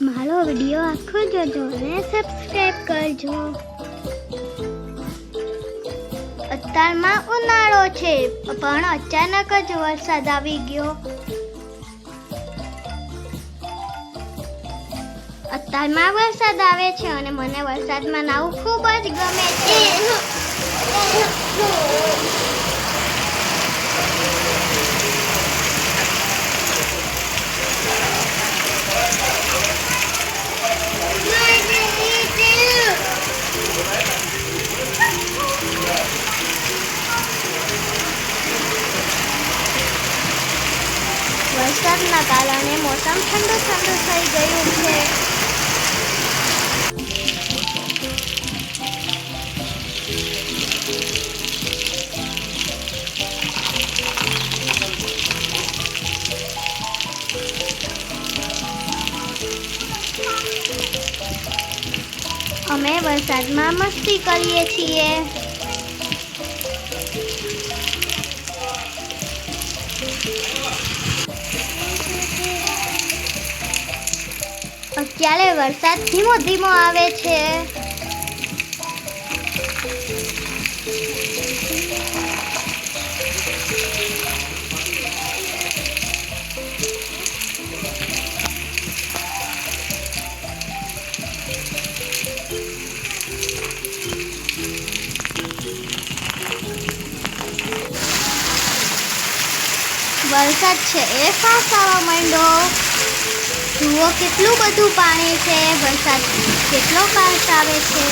મારો વિડિયો આખો જોજો અને સબસ્ક્રાઇબ કરજો। અત્યારમાં ઉનાળો છે પણ અચાનક જ વરસાદ આવી ગયો। અત્યારમાં વરસાદ આવે છે અને મને વરસાદમાં નાવું ખૂબ જ ગમે છે। વરસાદના કારણે મોસમ ઠંડુ ઠંડુ થઈ ગયું છે। અમે વરસાદમાં મસ્તી કરીએ છીએ। અત્યારે વરસાદ ધીમો ધીમો આવે છે। વરસાદ છે એ ફાસ્ટ આવવા માંડ્યો। જુઓ કેટલું બધું પાણી છે। વરસાદ કેટલો ફાસ્ટ આવે છે।